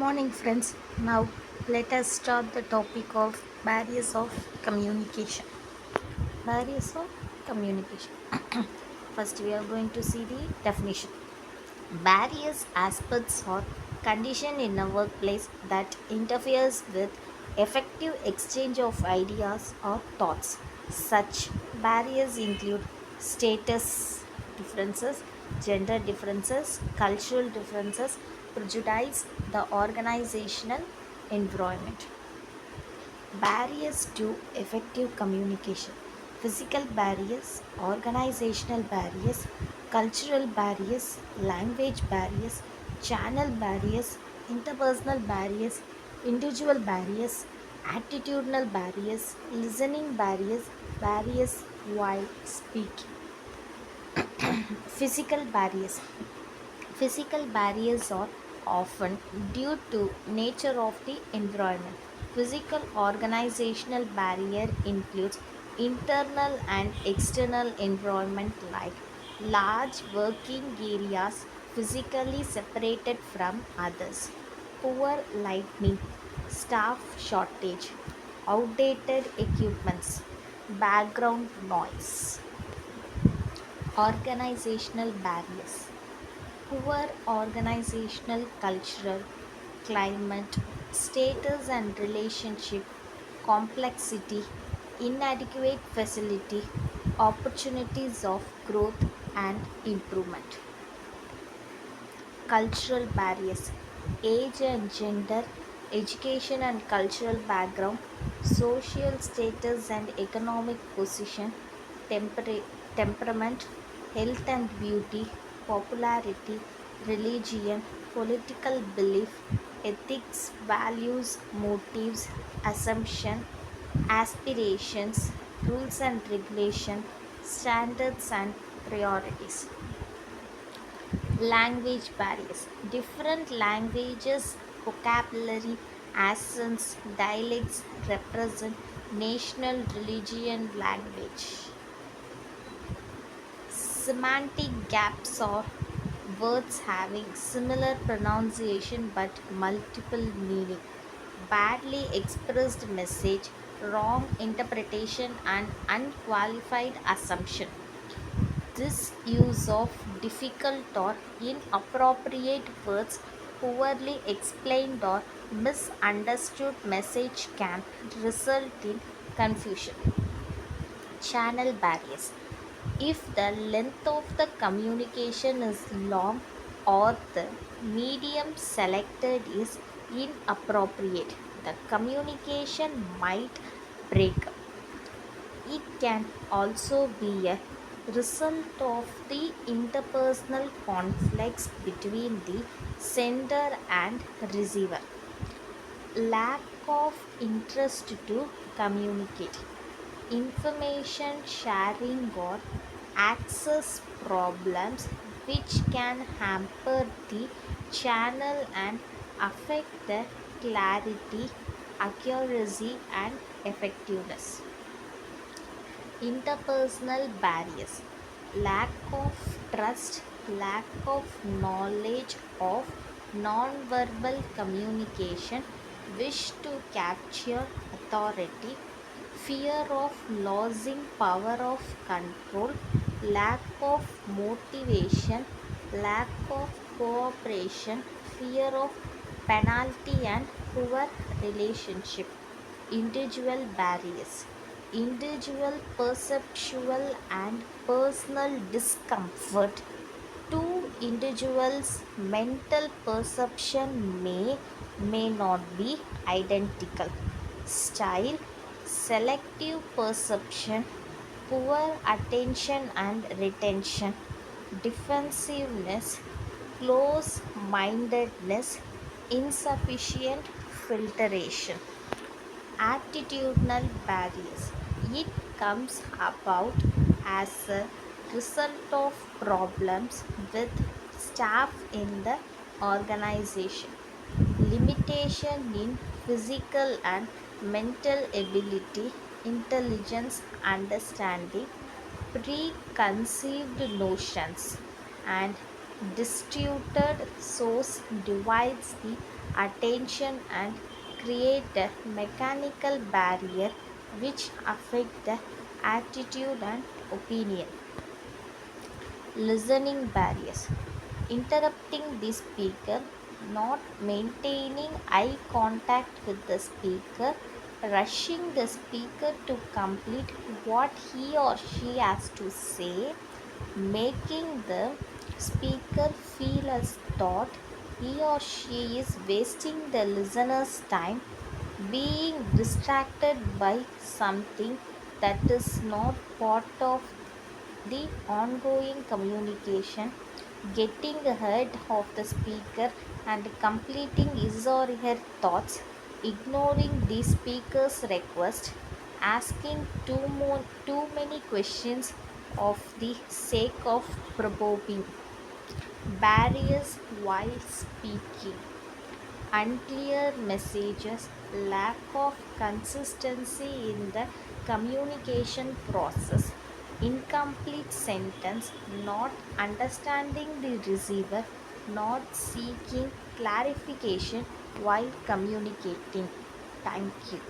Morning, friends. Now, let us start the topic of barriers of communication. Barriers of communication. First, we are going to see the definition. Barriers, aspects, or condition in a workplace that interferes with effective exchange of ideas or thoughts. Such barriers include status differences, gender differences, cultural differences, prejudice, the organizational environment. Barriers to effective communication: physical barriers, organizational barriers, cultural barriers, language barriers, channel barriers, interpersonal barriers, individual barriers, attitudinal barriers, listening barriers, barriers while speaking. Physical barriers. Physical barriers are often due to nature of the environment. Physical organizational barrier includes internal and external environment like large working areas physically separated from others, poor lighting, staff shortage, outdated equipments, background noise. Organizational barriers: poor organizational cultural climate, status and relationship, complexity, inadequate facility, opportunities of growth and improvement. Cultural barriers: age and gender, education and cultural background, social status and economic position, temperament, health and beauty, popularity, religion, political belief, ethics, values, motives, assumption, aspirations, rules and regulation, standards and priorities. Language barriers: different languages, vocabulary, accents, dialects represent national religion language. Semantic gaps are words having similar pronunciation but multiple meaning. Badly expressed message, wrong interpretation, and unqualified assumption. This use of difficult or inappropriate words, poorly explained or misunderstood message can result in confusion. Channel barriers: if the length of the communication is long or the medium selected is inappropriate, the communication might break up. It can also be a result of the interpersonal conflicts between the sender and receiver. Lack of interest to communicate. Information sharing or access problems which can hamper the channel and affect the clarity, accuracy, and effectiveness. Interpersonal barriers: lack of trust, lack of knowledge of non-verbal communication, wish to capture authority, fear of losing power of control, lack of motivation, lack of cooperation, fear of penalty, and poor relationship. Individual barriers: individual perceptual and personal discomfort. Two individuals' mental perception may not be identical. Style: selective perception, poor attention and retention, defensiveness, close mindedness, insufficient filtration. Attitudinal barriers: it comes about as a result of problems with staff in the organization, limitation in physical and mental ability, intelligence, understanding, preconceived notions, and Distorted source divides the attention and create a mechanical barrier which affect the attitude and opinion. Listening barriers. Interrupting the speaker, not maintaining eye contact with the speaker, rushing the speaker to complete what he or she has to say, making the speaker feel as thought he or she is wasting the listener's time, being distracted by something that is not part of the ongoing communication, getting ahead of the speaker and completing his or her thoughts, ignoring the speaker's request, asking too many questions of the sake of probing, barriers while speaking, unclear messages, lack of consistency in the communication process, incomplete sentence, not understanding the receiver, not seeking clarification while communicating. Thank you.